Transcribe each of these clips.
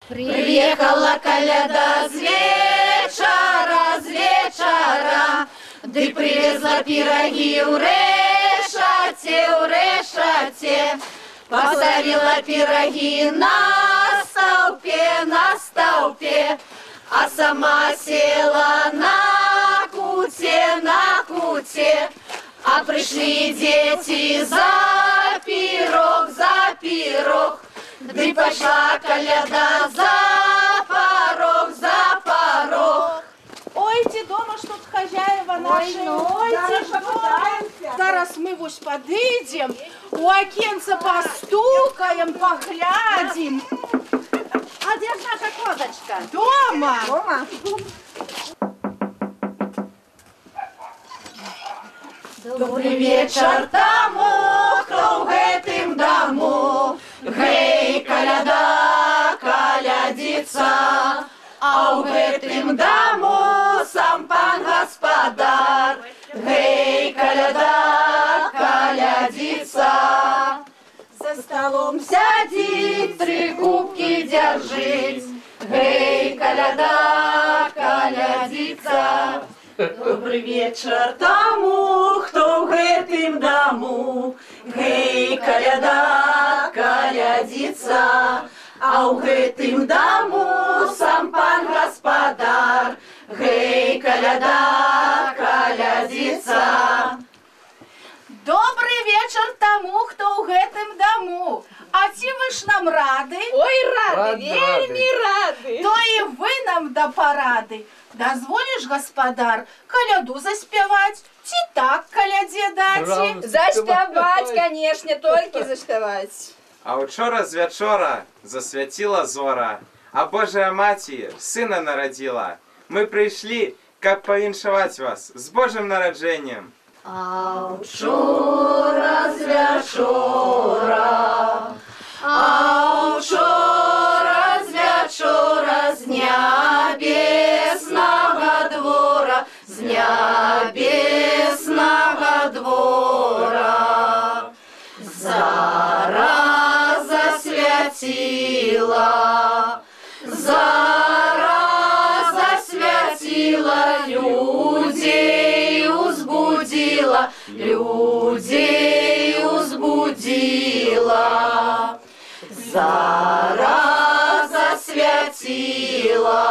Приехала коляда с вечера, ды привезла пироги у решате, поставила пироги на столпе, а сама села на куте, а пришли дети за пирог, ды пошла коляда за порог. Ойте, дома что-то хозяева наши. Ойте, зараз мы вось подыдем, у окенца постукаем, поглядим. А где ж наша козочка? Дома. Добрый вечер тому, кто в гэтым дому. Гей, коляда, колядица, а у гэтым дому сам пан гаспадар. Гей, коляда, колядица, за столом сядет, 3 кубки держит. Гей, коляда, колядица. Добрый вечер тому, кто в гэтым дому. Гей, коляда, колядица, а у гэтым дому сам пан гаспадар. Гей, коляда, колядица. Добрый вечер тому, кто у гэтым дому. А ці вы ж нам рады? Ой, рады, вельми рады. То и вы нам да парады. Дозволишь, господар, коляду заспевать? Ці так колядзе дать? Заспевать, конечно, только заспевать. А учора з вячора засвяціла зора, а Божая Маці сына народила. Мы пришли, как повіншаваць вас з Божым нараджэннем. А учора з вячора, з нябеснага двора, зара засвяціла, людей узбудила, зара засвяціла,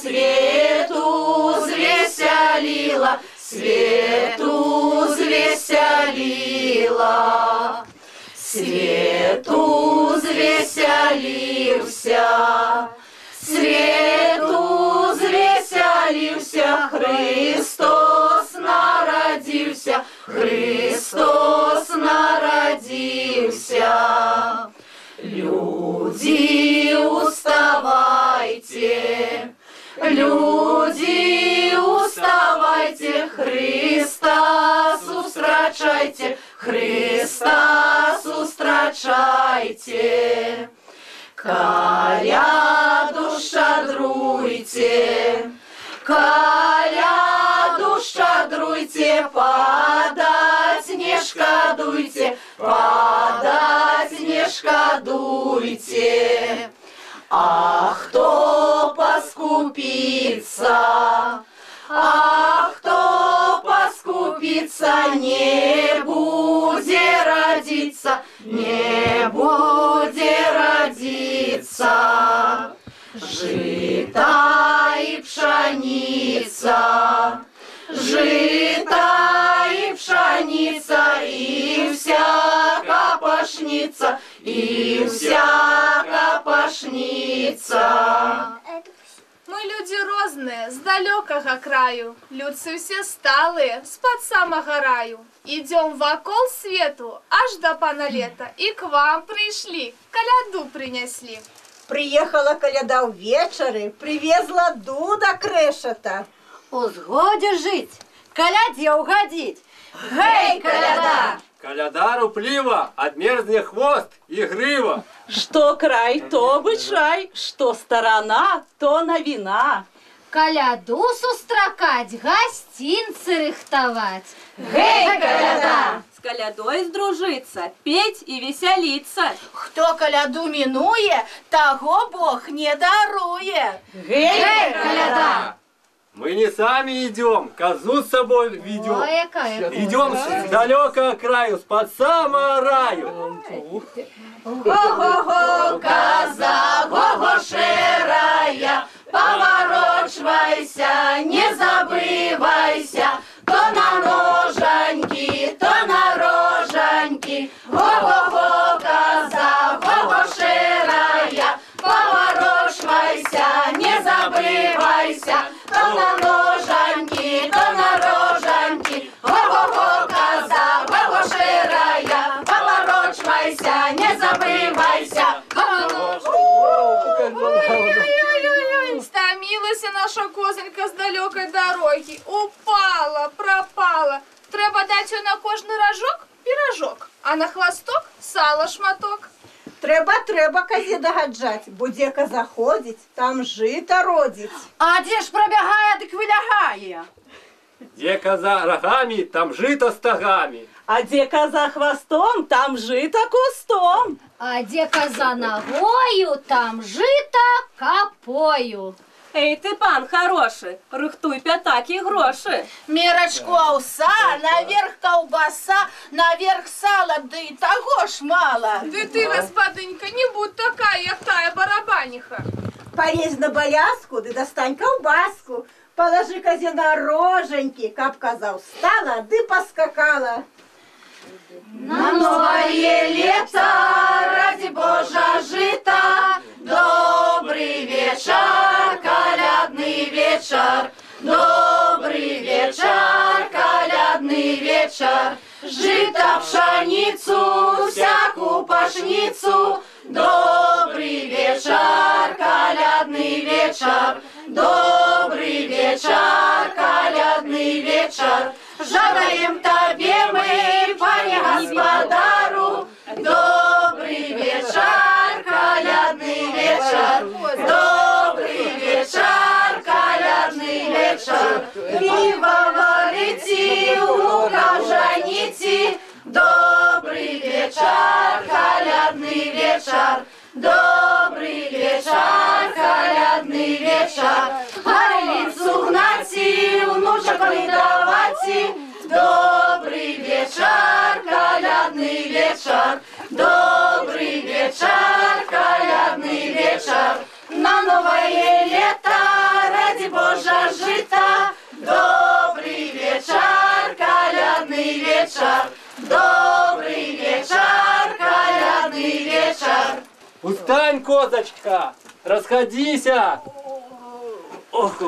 свету звеселила, свету звеселился, Христос народился. Люди, уставайте, Христа устрачайте, коляду щедруйте, подать не шкодуйте. А кто поскупится, не будет родиться, жита и пшеница, и вся капошница, Мы люди розные, с далекого краю, людцы все сталые, с-под самого раю. Идем вокол свету, аж до пана лета, и к вам пришли, коляду принесли. Приехала коляда увечары, привезла дуда крешата. Узгоде жить, коляде угодить. Гей, коляда! Коляда руплива, отмерзне хвост и грива. Что край, то бычай, что сторона, то новина. Каляду сустракаць, гостинцы рыхтовать. Гей, каляда! С колядой сдружиться, петь и веселиться. Хто каляду минуе, того Бог не даруе. Гей, каляда! Мы не сами идем, козу с собой ведем. Ой, какая Идем с далекого краю, с-под самого раю. Го-го-го, коза, го-го шерая, поворочвайся, не забывайся, то на ножаньки, то на рожаньки. Го-го-го, коза, го-го шерая, поворочвайся, не забывайся, то на ножаньки, то на рожаньки. Го-го-го, коза, го-го шерая, поворочвайся, не забывайся. Ой-ой-ой, стомилася наша козонька з далекой дороги. Упала, пропала. Треба дати на кожний рожок пирожок, а на хвосток сало шматок. Треба козе догаджать, бо де коза ходить, там жито родить. А де ж пробягає, дик вилягає? Где коза рогами, там жито стогами. А де коза хвостом, там жито кустом. А де коза ногою, там жито копою. Эй, ты, пан хороший, рыхтуй пятаки гроши. Мерочку овса, наверх колбаса, наверх сало, да и того ж мало. Да ты, господынька, не будь такая, як тая барабаниха. Порезь на боляску, да достань колбаску. Положи козе на роженьки, каб коза устала, да поскакала. На Новое лето, ради Божа жита, добрый вечер, колядный вечер, добрый вечер, колядный вечер, жито пшеницу, всякую пашницу, добрый вечер, колядный вечер, добрый вечер, колядный вечер, жадаем тебе мы, пане господару, добрый вечер, колядный вечер, добрый вечер, колядный вечер, пиво варите, лука жаните, добрый вечер, колядный вечер, добрый вечер, колядный вечер, орлицу гнати, внучок выдавати, добрый вечер, колядный вечер, добрый вечер, колядный вечер, на новое лето, ради Божа жита, добрый вечер, колядный вечер, добрый вечер, колядный вечер. Устань, козочка, расходися. Треба,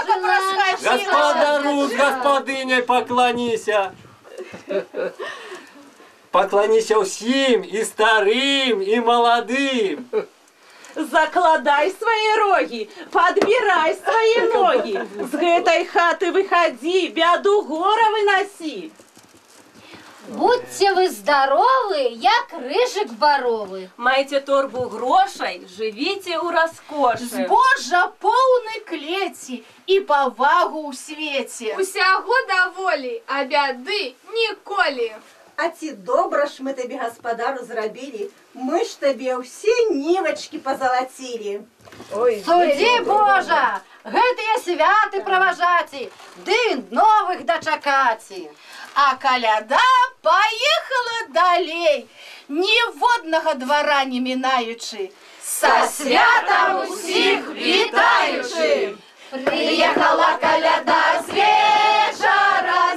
как расходилась. Господару с господыней поклонися. Поклонися всім, і старим, і молодим. Закладай свои роги, подбирай свои ноги. С этой хаты выходи, бяду гора выноси. Будьте вы здоровы, як рыжик боровы. Майте торбу грошей, живите у роскоши. Збожжа поўны клеці і павагу ў свеце. Усяго даволі, а бяды ніколі. А ці добра ж мы табе, гаспадару, зрабілі, мы ж табе ўсе нівачкі пазалацілі. Судзі Божа, гэтыя святы праважаці, ды новых дачакаці. А каляда поехала далей, ніводнага двара не мінаючы, са святам усіх вітаючы. Приехала каляда з вечара,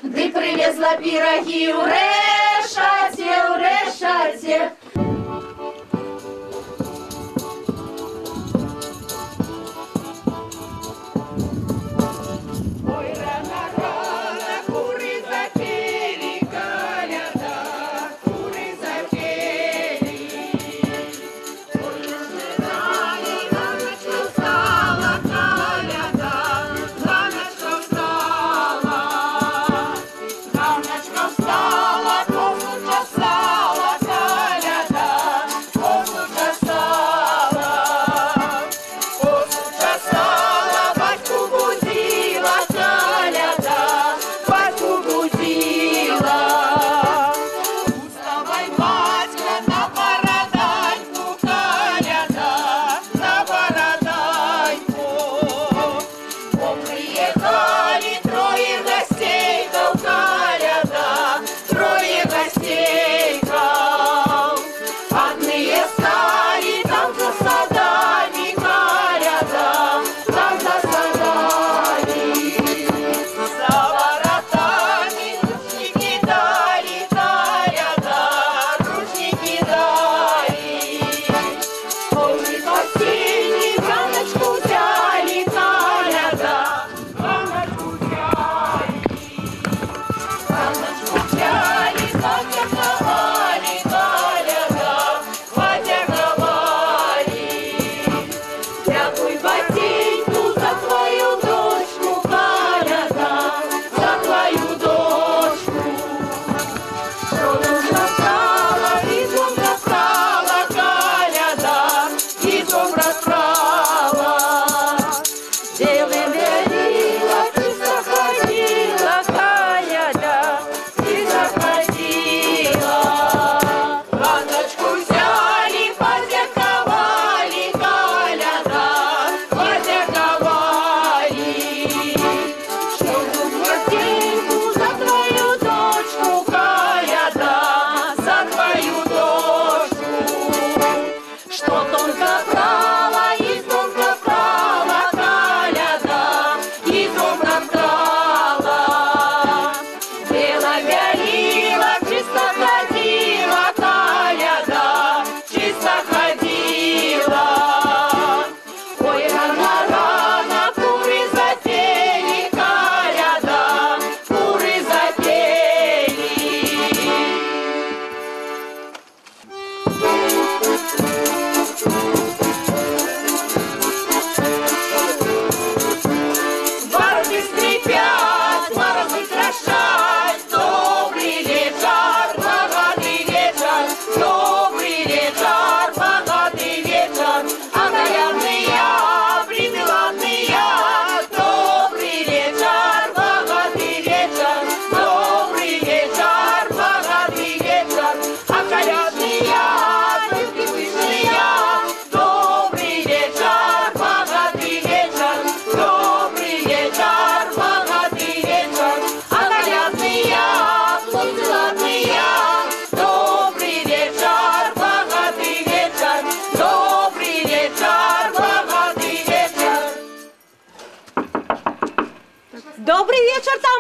ды привезла пироги у решаце. Встала, козу чесала, коляда.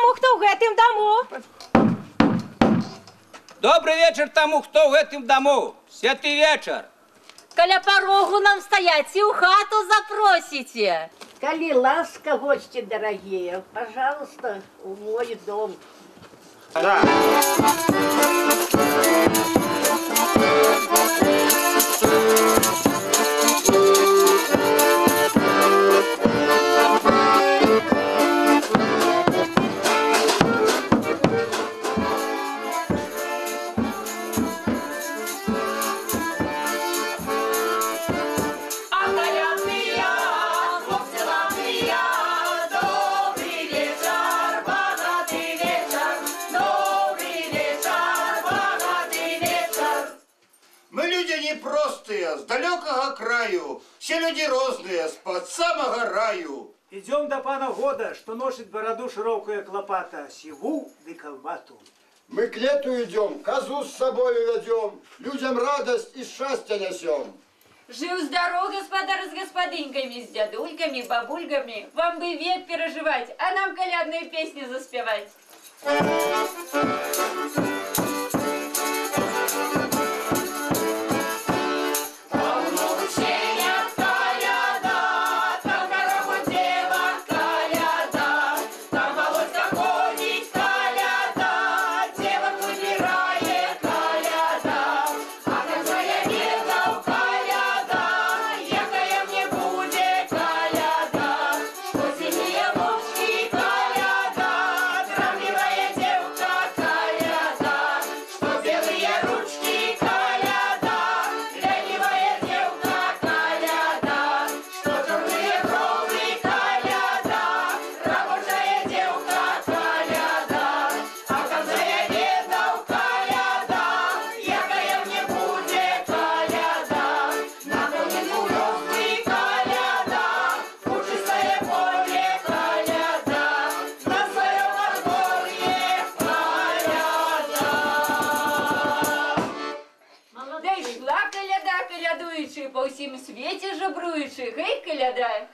таму, хто ў гэтым даму. Добрый вечер тому, кто в этом дому. Святый вечер. Каля порогу нам стоять и в хату запросите. Коли ласка, гости дорогие, пожалуйста, в мой дом. Да. С далекого краю, все люди разные, с-под самого раю. Идем до пана года, что носит бороду широкая клопата, сиву да колбату. Мы к лету идем, козу с собой ведем, людям радость и счастье несем. Жив-здоров, господа с господыньками, с дядульками, бабульками. Вам бы век переживать, а нам колядные песни заспевать. По всем свете жабруючи, гей, коляда.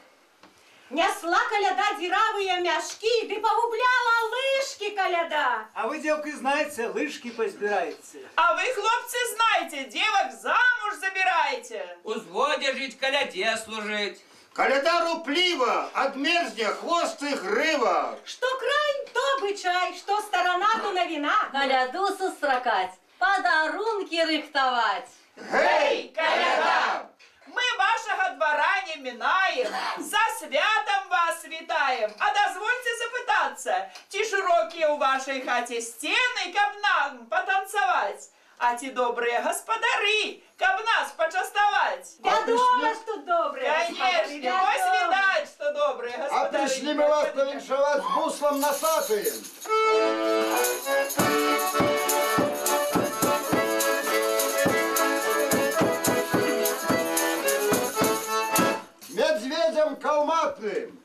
Несла коляда дыравые мяшки, да погубляла лыжки коляда. А вы, девки, знаете, лыжки позбираете. А вы, хлопцы, знаете, девок замуж забираете. Узводе жить, коляде служить. Коляда руплива, отмерзне хвост и грива. Что край, то бычай, что сторона, то новина. Коляду сустракать, подарунки рыхтовать. Гей, коляда! Мы вашего двора не минаем, за святом вас витаем. А дозвольте запытаться, те широкие у вашей хате стены, каб нам потанцевать, а те добрые господары, каб нас почастовать. Вядомо, что добрые. Конечно, пусть видать, что добрые господары. А пришли мы вас повенчавать с буслом носатым. Медведем калматным.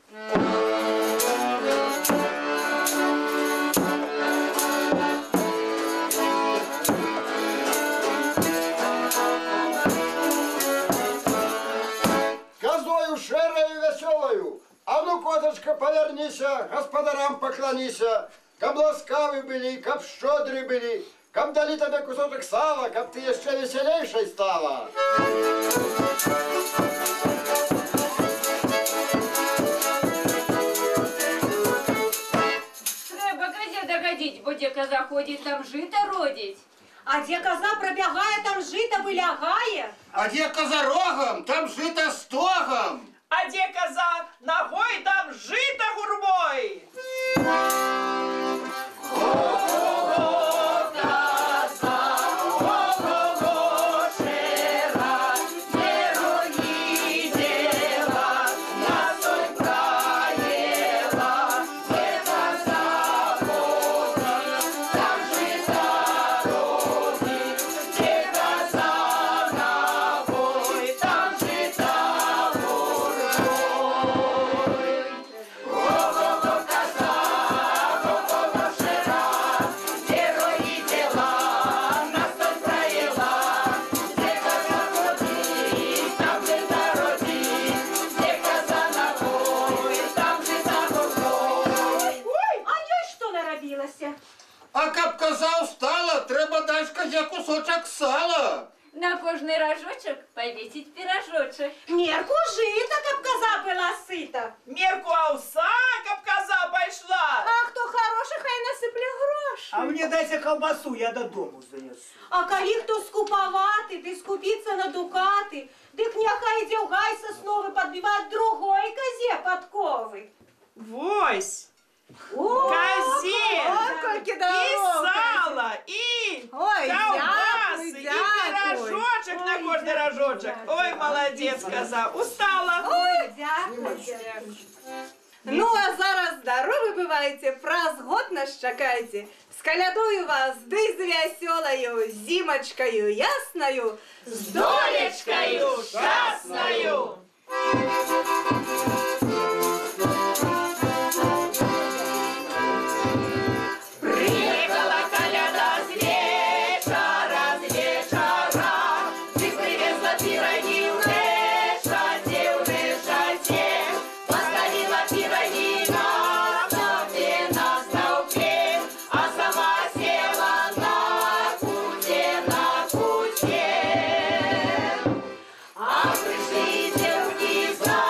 Козою шерою веселою. А ну, козочка, повернися, господарам поклонися. Каб ласкавы были, каб щедры были, каб дали тебе кусочек сала, каб ты еще веселейшей стала. Догодить, бо де коза ходить, там жито родить. А де коза пробягає, там жито вилягає. А де коза рогом, там жито стогом. А де коза ногой, там жито гурбой. ж казя кусочек сала. На кожный рожочек повесить пирожочек. Мерку жита, каб коза была сыта. Мерку овса, каб коза пошла. А кто хороший, хай насыпле гроши. А мне дайте колбасу, я до дому занесу. А коли хто скуповатый, ты скупиться на дукаты, дык няхай идет гай сосновый подбивать другой козе подковы. Вось. О, козе, сколько и дорог, сало, и ой, колбасы, дякую, и дякую. пирожочек на каждый рожочек. Ой, молодец, коза, устала. Ой, дякую. Ну, а зараз здоровы бываете, праз год нас чакайте. Скалядую вас, ды з вясёлаю, зимочкою ясною, с долечкою шасною. Приехала коляда с вечера, ты привезла пироги в решате, поставила пироги на столбе, а сама села на куте. А пришли девки за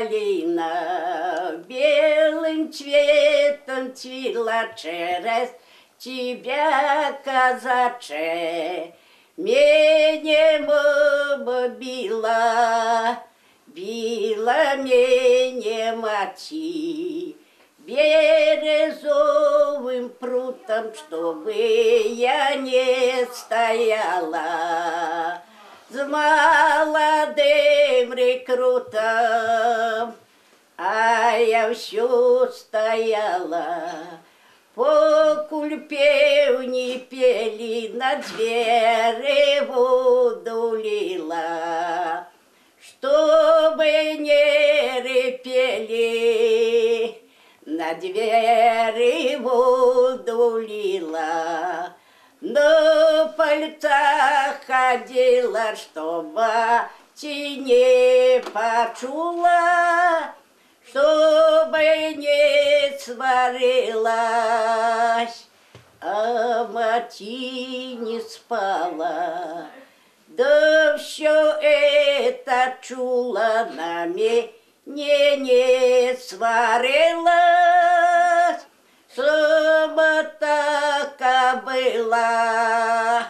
калина белым цветом цвела через тебя, казаче. Меня мама била меня мати березовым прутом, чтобы я не стояла с молодым рекрутом, а я все стояла. Покуль певни пели, на двери воду лила, чтобы не репели, на двери воду лила. Но пальца ходила, чтобы не почула, чтобы не сварилась, а мати не спала. Да все это чула, на меня не сварилась, сама така была.